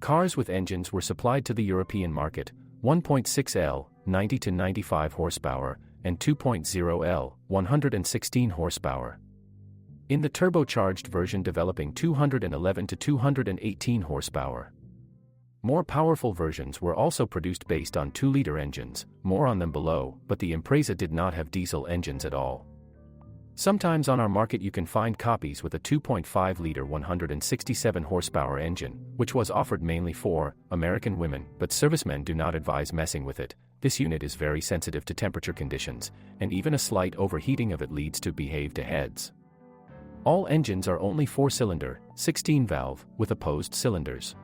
cars with engines were supplied to the European market, 1.6L, 90 to 95 horsepower, and 2.0L, 116 horsepower. In the turbocharged version developing 211 to 218 horsepower. More powerful versions were also produced based on 2-liter engines, more on them below, but the Impreza did not have diesel engines at all. Sometimes on our market you can find copies with a 2.5-liter 167 horsepower engine, which was offered mainly for American women, but servicemen do not advise messing with it. This unit is very sensitive to temperature conditions, and even a slight overheating of it leads to behaved heads. All engines are only 4-cylinder, 16-valve, with opposed cylinders.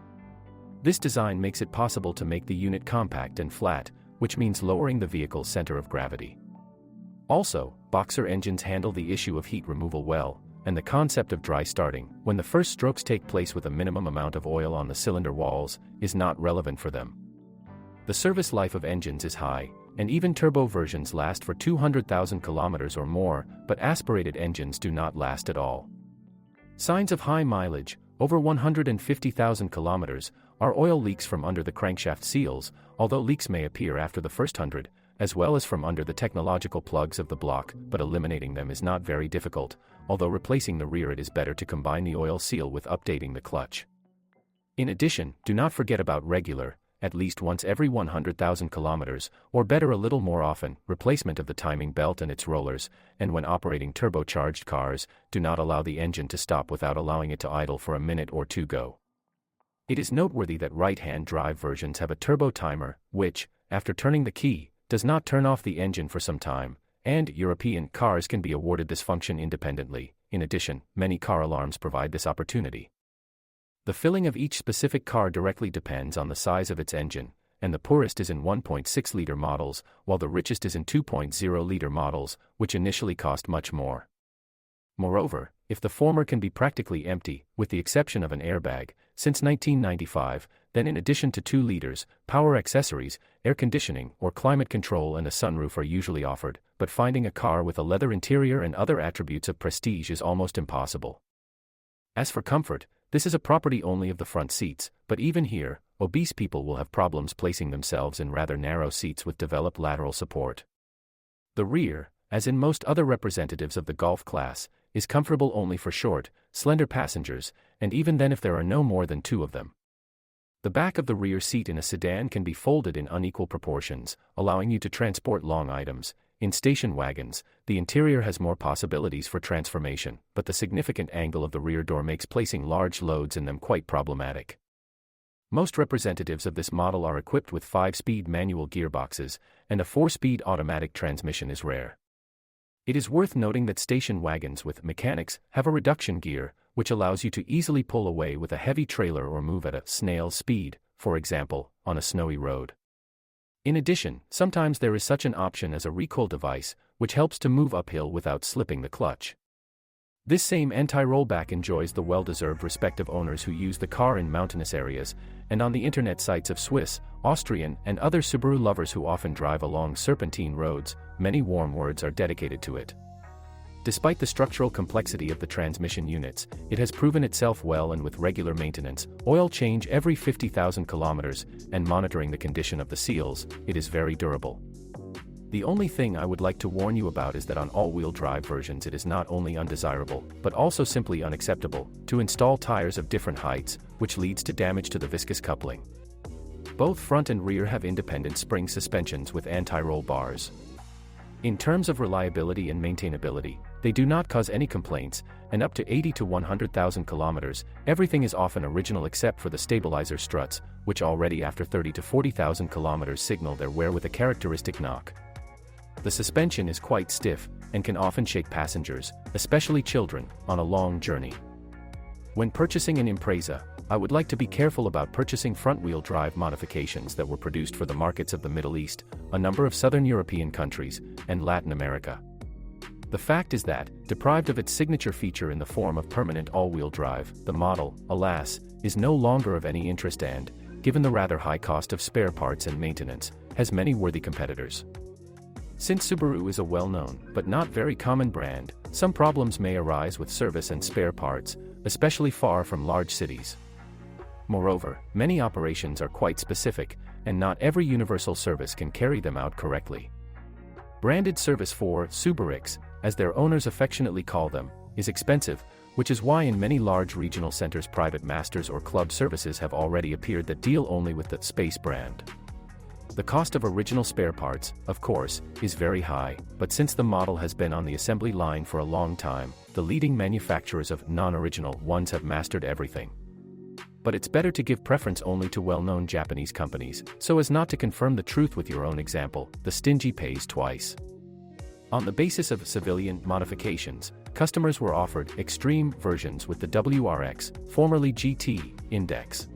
This design makes it possible to make the unit compact and flat, which means lowering the vehicle's center of gravity. Also, boxer engines handle the issue of heat removal well, and the concept of dry starting, when the first strokes take place with a minimum amount of oil on the cylinder walls, is not relevant for them. The service life of engines is high, and even turbo versions last for 200,000 kilometers or more, but aspirated engines do not last at all. Signs of high mileage, over 150,000 kilometers, are oil leaks from under the crankshaft seals, although leaks may appear after the first 100, as well as from under the technological plugs of the block, but eliminating them is not very difficult, although replacing the rear it is better to combine the oil seal with updating the clutch. In addition, do not forget about regular, at least once every 100,000 kilometers, or better a little more often, replacement of the timing belt and its rollers, and when operating turbocharged cars, do not allow the engine to stop without allowing it to idle for a minute or two go. It is noteworthy that right-hand drive versions have a turbo timer, which, after turning the key, does not turn off the engine for some time, and European cars can be awarded this function independently. In addition, many car alarms provide this opportunity. The filling of each specific car directly depends on the size of its engine, and the poorest is in 1.6-liter models, while the richest is in 2.0-liter models, which initially cost much more. Moreover, if the former can be practically empty, with the exception of an airbag, since 1995, then in addition to 2 liters, power accessories, air conditioning or climate control and a sunroof are usually offered, but finding a car with a leather interior and other attributes of prestige is almost impossible. As for comfort, this is a property only of the front seats, but even here, obese people will have problems placing themselves in rather narrow seats with developed lateral support. The rear, as in most other representatives of the Golf class, is comfortable only for short, slender passengers, and even then if there are no more than 2 of them. The back of the rear seat in a sedan can be folded in unequal proportions, allowing you to transport long items. In station wagons, the interior has more possibilities for transformation, but the significant angle of the rear door makes placing large loads in them quite problematic. Most representatives of this model are equipped with 5-speed manual gearboxes, and a 4-speed automatic transmission is rare. It is worth noting that station wagons with mechanics have a reduction gear, which allows you to easily pull away with a heavy trailer or move at a snail's speed, for example, on a snowy road. In addition, sometimes there is such an option as a recoil device, which helps to move uphill without slipping the clutch. This same anti-rollback enjoys the well-deserved respect of owners who use the car in mountainous areas, and on the internet sites of Swiss, Austrian, and other Subaru lovers who often drive along serpentine roads. Many warm words are dedicated to it. Despite the structural complexity of the transmission units, it has proven itself well, and with regular maintenance, oil change every 50,000 kilometers, and monitoring the condition of the seals, it is very durable. The only thing I would like to warn you about is that on all-wheel drive versions it is not only undesirable, but also simply unacceptable, to install tires of different heights, which leads to damage to the viscous coupling. Both front and rear have independent spring suspensions with anti-roll bars. In terms of reliability and maintainability, they do not cause any complaints, and up to 80 to 100,000 kilometers, everything is often original except for the stabilizer struts, which already after 30 to 40,000 kilometers signal their wear with a characteristic knock. The suspension is quite stiff, and can often shake passengers, especially children, on a long journey. When purchasing an Impreza, I would like to be careful about purchasing front-wheel drive modifications that were produced for the markets of the Middle East, a number of southern European countries, and Latin America. The fact is that, deprived of its signature feature in the form of permanent all-wheel drive, the model, alas, is no longer of any interest and, given the rather high cost of spare parts and maintenance, has many worthy competitors. Since Subaru is a well-known, but not very common brand, some problems may arise with service and spare parts, especially far from large cities. Moreover, many operations are quite specific, and not every universal service can carry them out correctly. Branded service for Subarix, as their owners affectionately call them, is expensive, which is why in many large regional centers private masters or club services have already appeared that deal only with the Space brand. The cost of original spare parts, of course, is very high, but since the model has been on the assembly line for a long time, the leading manufacturers of non-original ones have mastered everything. But it's better to give preference only to well-known Japanese companies, so as not to confirm the truth with your own example. The stingy pays twice. On the basis of civilian modifications, customers were offered extreme versions with the WRX, formerly GT, index.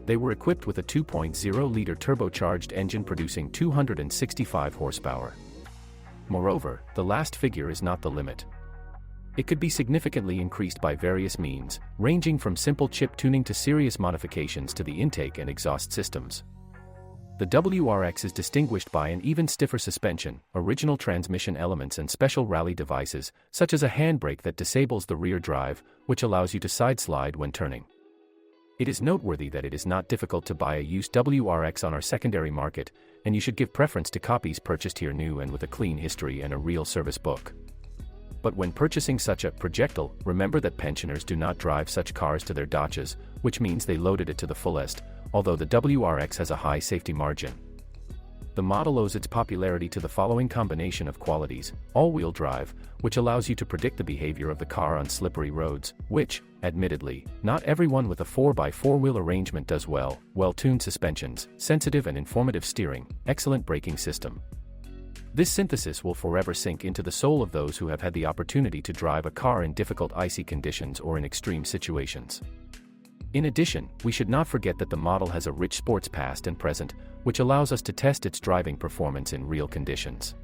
They were equipped with a 2.0-liter turbocharged engine producing 265 horsepower. Moreover, the last figure is not the limit. It could be significantly increased by various means, ranging from simple chip tuning to serious modifications to the intake and exhaust systems. The WRX is distinguished by an even stiffer suspension, original transmission elements and special rally devices, such as a handbrake that disables the rear drive, which allows you to side-slide when turning. It is noteworthy that it is not difficult to buy a used WRX on our secondary market, and you should give preference to copies purchased here new and with a clean history and a real service book. But when purchasing such a projectile, remember that pensioners do not drive such cars to their dachas, which means they loaded it to the fullest, although the WRX has a high safety margin. The model owes its popularity to the following combination of qualities: all-wheel drive, which allows you to predict the behavior of the car on slippery roads, which, admittedly, not everyone with a 4x4 wheel arrangement does well, well-tuned suspensions, sensitive and informative steering, excellent braking system. This synthesis will forever sink into the soul of those who have had the opportunity to drive a car in difficult icy conditions or in extreme situations. In addition, we should not forget that the model has a rich sports past and present, which allows us to test its driving performance in real conditions.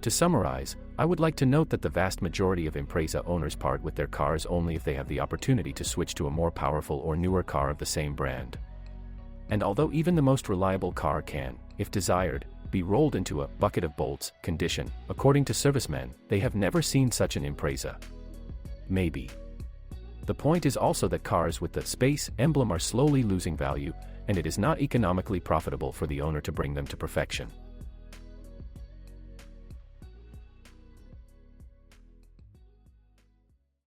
To summarize, I would like to note that the vast majority of Impreza owners part with their cars only if they have the opportunity to switch to a more powerful or newer car of the same brand. And although even the most reliable car can, if desired, be rolled into a bucket of bolts condition, according to servicemen, they have never seen such an Impreza. Maybe. The point is also that cars with the Space emblem are slowly losing value, and it is not economically profitable for the owner to bring them to perfection.